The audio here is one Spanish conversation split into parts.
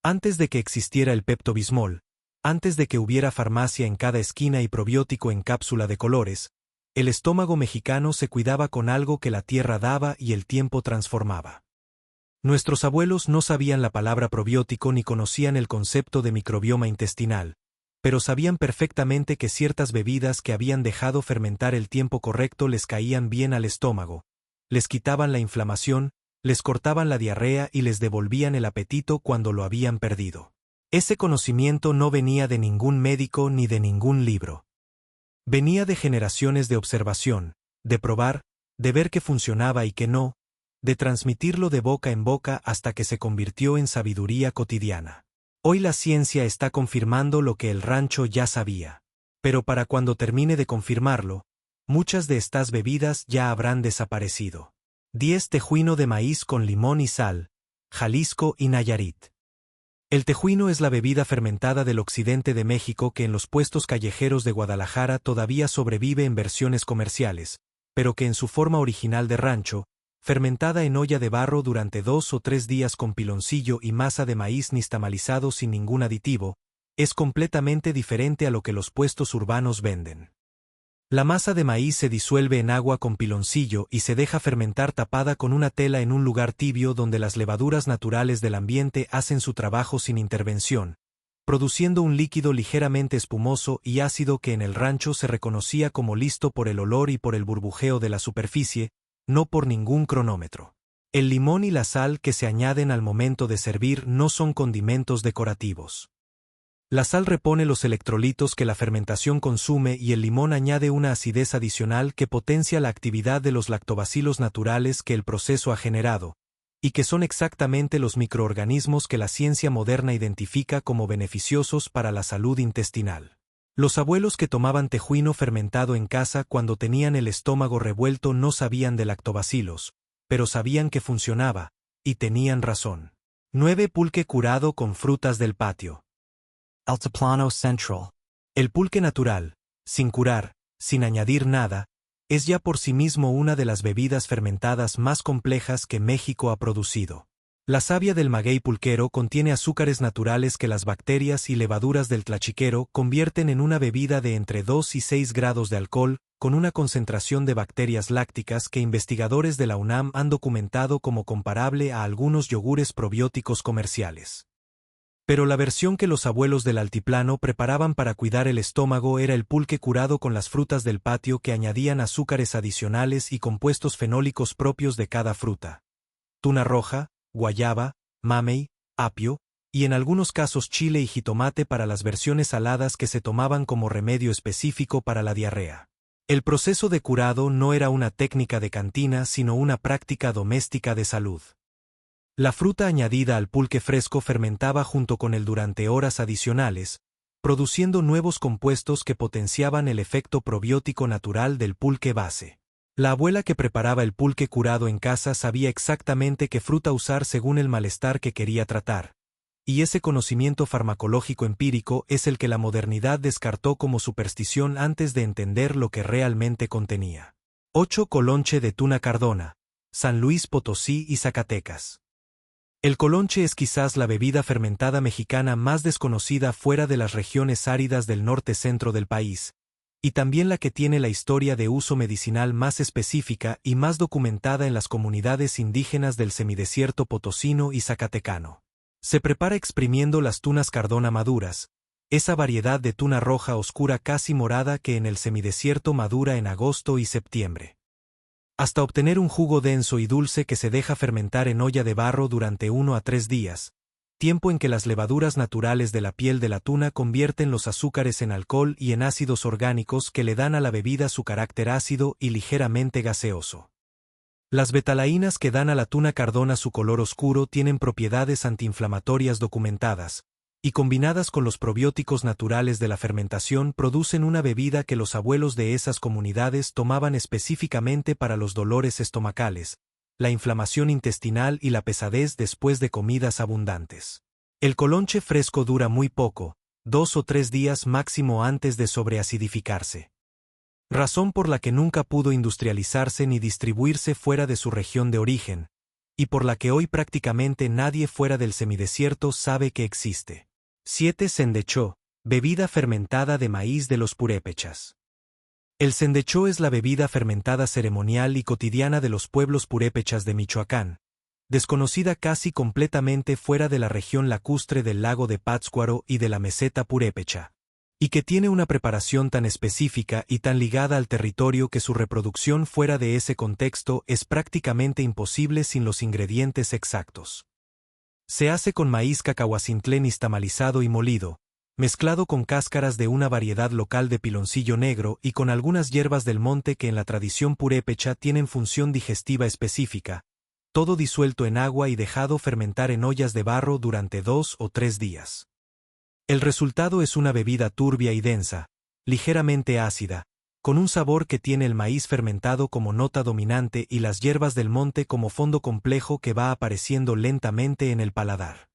Antes de que existiera el Pepto-Bismol, antes de que hubiera farmacia en cada esquina y probiótico en cápsula de colores, el estómago mexicano se cuidaba con algo que la tierra daba y el tiempo transformaba. Nuestros abuelos no sabían la palabra probiótico ni conocían el concepto de microbioma intestinal, pero sabían perfectamente que ciertas bebidas que habían dejado fermentar el tiempo correcto les caían bien al estómago, les quitaban la inflamación, les cortaban la diarrea y les devolvían el apetito cuando lo habían perdido. Ese conocimiento no venía de ningún médico ni de ningún libro. Venía de generaciones de observación, de probar, de ver que funcionaba y que no, de transmitirlo de boca en boca hasta que se convirtió en sabiduría cotidiana. Hoy la ciencia está confirmando lo que el rancho ya sabía. Pero para cuando termine de confirmarlo, muchas de estas bebidas ya habrán desaparecido. 10 tejuino de maíz con limón y sal, Jalisco y Nayarit. El tejuino es la bebida fermentada del occidente de México que en los puestos callejeros de Guadalajara todavía sobrevive en versiones comerciales, pero que en su forma original de rancho, fermentada en olla de barro durante 2 o 3 días con piloncillo y masa de maíz nixtamalizado sin ningún aditivo, es completamente diferente a lo que los puestos urbanos venden. La masa de maíz se disuelve en agua con piloncillo y se deja fermentar tapada con una tela en un lugar tibio donde las levaduras naturales del ambiente hacen su trabajo sin intervención, produciendo un líquido ligeramente espumoso y ácido que en el rancho se reconocía como listo por el olor y por el burbujeo de la superficie, no por ningún cronómetro. El limón y la sal que se añaden al momento de servir no son condimentos decorativos. La sal repone los electrolitos que la fermentación consume y el limón añade una acidez adicional que potencia la actividad de los lactobacilos naturales que el proceso ha generado, y que son exactamente los microorganismos que la ciencia moderna identifica como beneficiosos para la salud intestinal. Los abuelos que tomaban tejuino fermentado en casa cuando tenían el estómago revuelto no sabían de lactobacilos, pero sabían que funcionaba, y tenían razón. 9 Pulque curado con frutas del patio. Altiplano Central. El pulque natural, sin curar, sin añadir nada, es ya por sí mismo una de las bebidas fermentadas más complejas que México ha producido. La savia del maguey pulquero contiene azúcares naturales que las bacterias y levaduras del tlachiquero convierten en una bebida de entre 2 y 6 grados de alcohol, con una concentración de bacterias lácticas que investigadores de la UNAM han documentado como comparable a algunos yogures probióticos comerciales. Pero la versión que los abuelos del altiplano preparaban para cuidar el estómago era el pulque curado con las frutas del patio que añadían azúcares adicionales y compuestos fenólicos propios de cada fruta. Tuna roja, guayaba, mamey, apio, y en algunos casos chile y jitomate para las versiones saladas que se tomaban como remedio específico para la diarrea. El proceso de curado no era una técnica de cantina sino una práctica doméstica de salud. La fruta añadida al pulque fresco fermentaba junto con él durante horas adicionales, produciendo nuevos compuestos que potenciaban el efecto probiótico natural del pulque base. La abuela que preparaba el pulque curado en casa sabía exactamente qué fruta usar según el malestar que quería tratar, y ese conocimiento farmacológico empírico es el que la modernidad descartó como superstición antes de entender lo que realmente contenía. 8 Colonche de tuna cardona, San Luis Potosí y Zacatecas. El colonche es quizás la bebida fermentada mexicana más desconocida fuera de las regiones áridas del norte-centro del país, y también la que tiene la historia de uso medicinal más específica y más documentada en las comunidades indígenas del semidesierto potosino y zacatecano. Se prepara exprimiendo las tunas cardona maduras, esa variedad de tuna roja oscura casi morada que en el semidesierto madura en agosto y septiembre, hasta obtener un jugo denso y dulce que se deja fermentar en olla de barro durante 1 a 3 días, tiempo en que las levaduras naturales de la piel de la tuna convierten los azúcares en alcohol y en ácidos orgánicos que le dan a la bebida su carácter ácido y ligeramente gaseoso. Las betalainas que dan a la tuna cardona su color oscuro tienen propiedades antiinflamatorias documentadas, y combinadas con los probióticos naturales de la fermentación producen una bebida que los abuelos de esas comunidades tomaban específicamente para los dolores estomacales, la inflamación intestinal y la pesadez después de comidas abundantes. El colonche fresco dura muy poco, 2 o 3 días máximo antes de sobreacidificarse. Razón por la que nunca pudo industrializarse ni distribuirse fuera de su región de origen, y por la que hoy prácticamente nadie fuera del semidesierto sabe que existe. 7. Sendechó, bebida fermentada de maíz de los purépechas. El sendechó es la bebida fermentada ceremonial y cotidiana de los pueblos purépechas de Michoacán, desconocida casi completamente fuera de la región lacustre del lago de Pátzcuaro y de la meseta purépecha, y que tiene una preparación tan específica y tan ligada al territorio que su reproducción fuera de ese contexto es prácticamente imposible sin los ingredientes exactos. Se hace con maíz cacahuacintlé nixtamalizado y molido, mezclado con cáscaras de una variedad local de piloncillo negro y con algunas hierbas del monte que en la tradición purépecha tienen función digestiva específica, todo disuelto en agua y dejado fermentar en ollas de barro durante 2 o 3 días. El resultado es una bebida turbia y densa, ligeramente ácida, con un sabor que tiene el maíz fermentado como nota dominante y las hierbas del monte como fondo complejo que va apareciendo lentamente en el paladar.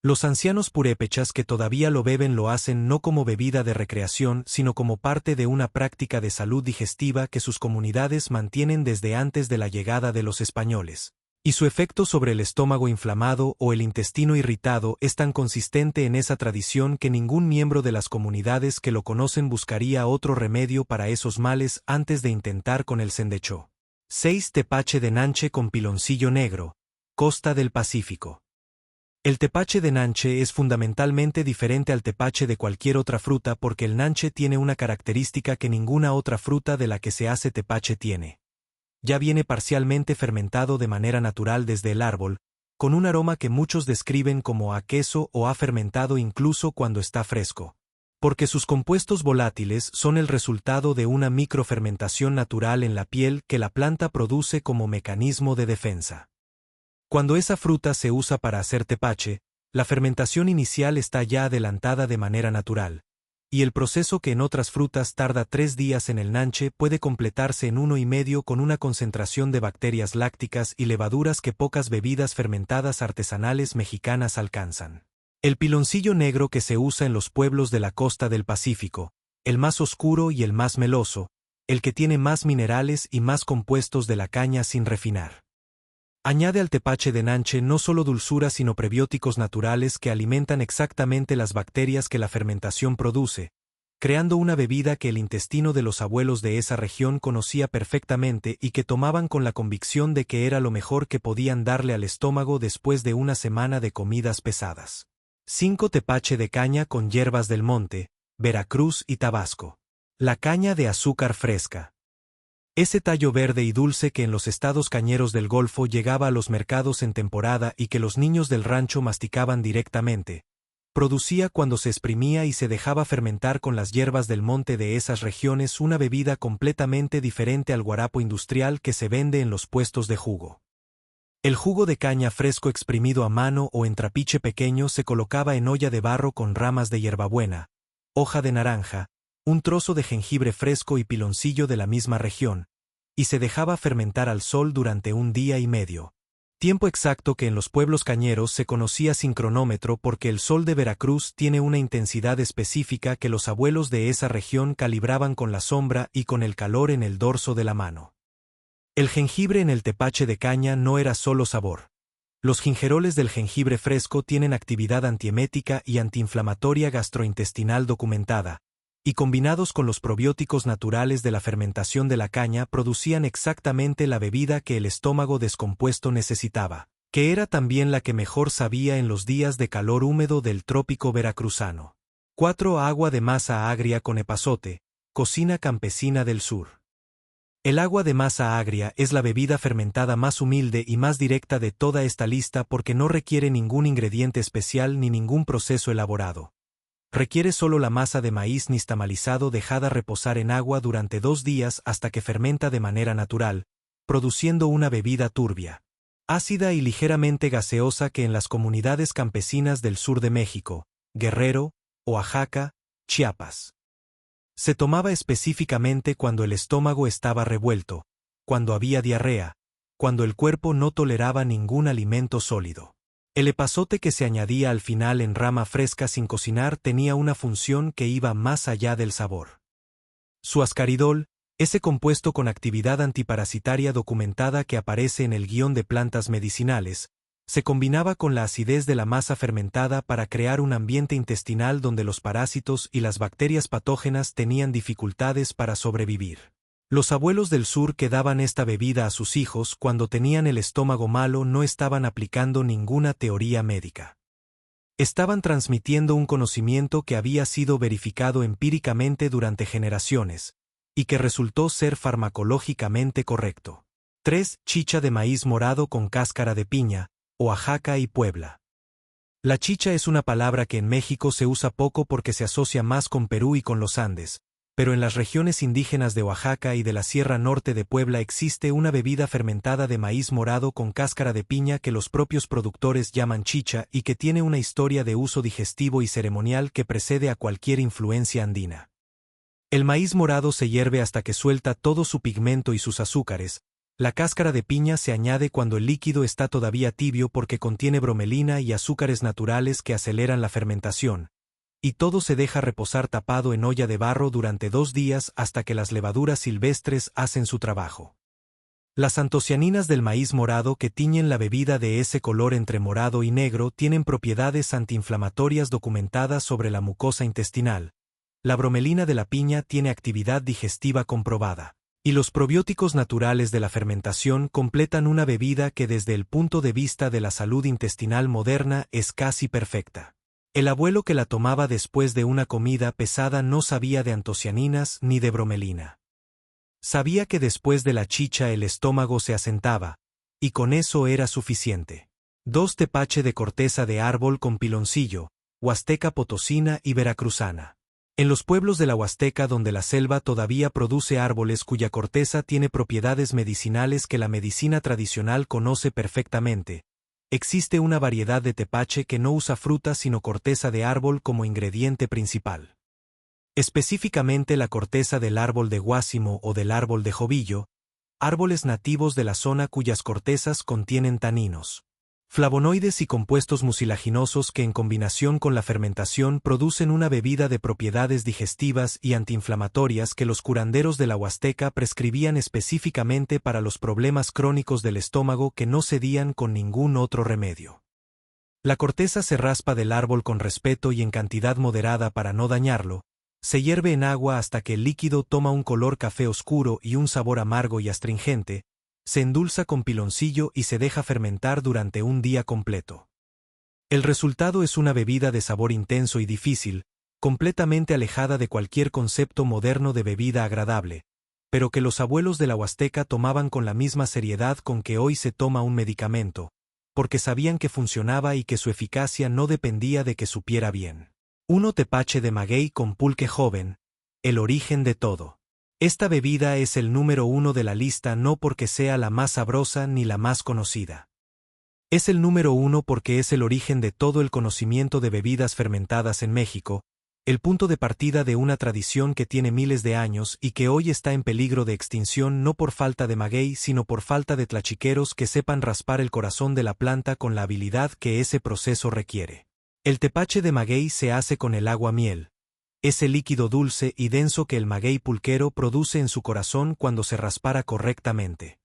Los ancianos purépechas que todavía lo beben lo hacen no como bebida de recreación, sino como parte de una práctica de salud digestiva que sus comunidades mantienen desde antes de la llegada de los españoles. Y su efecto sobre el estómago inflamado o el intestino irritado es tan consistente en esa tradición que ningún miembro de las comunidades que lo conocen buscaría otro remedio para esos males antes de intentar con el sendechó. 6. Tepache de nanche con piloncillo negro, costa del Pacífico. El tepache de nanche es fundamentalmente diferente al tepache de cualquier otra fruta porque el nanche tiene una característica que ninguna otra fruta de la que se hace tepache tiene. Ya viene parcialmente fermentado de manera natural desde el árbol, con un aroma que muchos describen como a queso o ha fermentado incluso cuando está fresco, porque sus compuestos volátiles son el resultado de una microfermentación natural en la piel que la planta produce como mecanismo de defensa. Cuando esa fruta se usa para hacer tepache, la fermentación inicial está ya adelantada de manera natural, y el proceso que en otras frutas tarda 3 días en el nanche puede completarse en 1,5 con una concentración de bacterias lácticas y levaduras que pocas bebidas fermentadas artesanales mexicanas alcanzan. El piloncillo negro que se usa en los pueblos de la costa del Pacífico, el más oscuro y el más meloso, el que tiene más minerales y más compuestos de la caña sin refinar. Añade al tepache de nanche no solo dulzura sino prebióticos naturales que alimentan exactamente las bacterias que la fermentación produce, creando una bebida que el intestino de los abuelos de esa región conocía perfectamente y que tomaban con la convicción de que era lo mejor que podían darle al estómago después de una semana de comidas pesadas. 5. Tepache de caña con hierbas del monte, Veracruz y Tabasco. La caña de azúcar fresca. Ese tallo verde y dulce que en los estados cañeros del Golfo llegaba a los mercados en temporada y que los niños del rancho masticaban directamente, producía cuando se exprimía y se dejaba fermentar con las hierbas del monte de esas regiones una bebida completamente diferente al guarapo industrial que se vende en los puestos de jugo. El jugo de caña fresco exprimido a mano o en trapiche pequeño se colocaba en olla de barro con ramas de hierbabuena, hoja de naranja, un trozo de jengibre fresco y piloncillo de la misma región, y se dejaba fermentar al sol durante 1 día y medio. Tiempo exacto que en los pueblos cañeros se conocía sin cronómetro porque el sol de Veracruz tiene una intensidad específica que los abuelos de esa región calibraban con la sombra y con el calor en el dorso de la mano. El jengibre en el tepache de caña no era solo sabor. Los gingeroles del jengibre fresco tienen actividad antiemética y antiinflamatoria gastrointestinal documentada, y combinados con los probióticos naturales de la fermentación de la caña producían exactamente la bebida que el estómago descompuesto necesitaba, que era también la que mejor sabía en los días de calor húmedo del trópico veracruzano. 4. Agua de masa agria con epazote, cocina campesina del sur. El agua de masa agria es la bebida fermentada más humilde y más directa de toda esta lista porque no requiere ningún ingrediente especial ni ningún proceso elaborado. Requiere solo la masa de maíz nixtamalizado dejada reposar en agua durante 2 días hasta que fermenta de manera natural, produciendo una bebida turbia, ácida y ligeramente gaseosa que en las comunidades campesinas del sur de México, Guerrero, Oaxaca, Chiapas, se tomaba específicamente cuando el estómago estaba revuelto, cuando había diarrea, cuando el cuerpo no toleraba ningún alimento sólido. El epazote que se añadía al final en rama fresca sin cocinar tenía una función que iba más allá del sabor. Su ascaridol, Ese compuesto con actividad antiparasitaria documentada que aparece en el guión de plantas medicinales, se combinaba con la acidez de la masa fermentada para crear un ambiente intestinal donde los parásitos y las bacterias patógenas tenían dificultades para sobrevivir. Los abuelos del sur que daban esta bebida a sus hijos cuando tenían el estómago malo no estaban aplicando ninguna teoría médica. Estaban transmitiendo un conocimiento que había sido verificado empíricamente durante generaciones, y que resultó ser farmacológicamente correcto. 3. Chicha de maíz morado con cáscara de piña, Oaxaca y Puebla. La chicha es una palabra que en México se usa poco porque se asocia más con Perú y con los Andes, pero en las regiones indígenas de Oaxaca y de la Sierra Norte de Puebla existe una bebida fermentada de maíz morado con cáscara de piña que los propios productores llaman chicha y que tiene una historia de uso digestivo y ceremonial que precede a cualquier influencia andina. El maíz morado se hierve hasta que suelta todo su pigmento y sus azúcares. La cáscara de piña se añade cuando el líquido está todavía tibio porque contiene bromelina y azúcares naturales que aceleran la fermentación, y todo se deja reposar tapado en olla de barro durante 2 días hasta que las levaduras silvestres hacen su trabajo. Las antocianinas del maíz morado que tiñen la bebida de ese color entre morado y negro tienen propiedades antiinflamatorias documentadas sobre la mucosa intestinal. La bromelina de la piña tiene actividad digestiva comprobada. Y los probióticos naturales de la fermentación completan una bebida que desde el punto de vista de la salud intestinal moderna es casi perfecta. El abuelo que la tomaba después de una comida pesada no sabía de antocianinas ni de bromelina. Sabía que después de la chicha el estómago se asentaba, y con eso era suficiente. 2. Tepache de corteza de árbol con piloncillo, huasteca potosina y veracruzana. En los pueblos de la Huasteca donde la selva todavía produce árboles cuya corteza tiene propiedades medicinales que la medicina tradicional conoce perfectamente, existe una variedad de tepache que no usa fruta sino corteza de árbol como ingrediente principal. Específicamente la corteza del árbol de guásimo o del árbol de jovillo, árboles nativos de la zona cuyas cortezas contienen taninos, flavonoides y compuestos mucilaginosos que en combinación con la fermentación producen una bebida de propiedades digestivas y antiinflamatorias que los curanderos de la Huasteca prescribían específicamente para los problemas crónicos del estómago que no cedían con ningún otro remedio. La corteza se raspa del árbol con respeto y en cantidad moderada para no dañarlo, se hierve en agua hasta que el líquido toma un color café oscuro y un sabor amargo y astringente, se endulza con piloncillo y se deja fermentar durante un día completo. El resultado es una bebida de sabor intenso y difícil, completamente alejada de cualquier concepto moderno de bebida agradable, pero que los abuelos de la Huasteca tomaban con la misma seriedad con que hoy se toma un medicamento, porque sabían que funcionaba y que su eficacia no dependía de que supiera bien. 1. Tepache de maguey con pulque joven, el origen de todo. Esta bebida es el número 1 de la lista no porque sea la más sabrosa ni la más conocida. Es el número 1 porque es el origen de todo el conocimiento de bebidas fermentadas en México, el punto de partida de una tradición que tiene miles de años y que hoy está en peligro de extinción no por falta de maguey sino por falta de tlachiqueros que sepan raspar el corazón de la planta con la habilidad que ese proceso requiere. El tepache de maguey se hace con el agua miel, ese líquido dulce y denso que el maguey pulquero produce en su corazón cuando se raspara correctamente.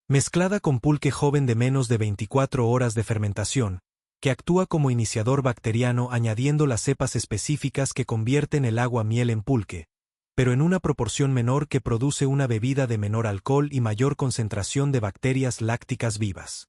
Mezclada con pulque joven de menos de 24 horas de fermentación, que actúa como iniciador bacteriano añadiendo las cepas específicas que convierten el agua miel en pulque, pero en una proporción menor que produce una bebida de menor alcohol y mayor concentración de bacterias lácticas vivas.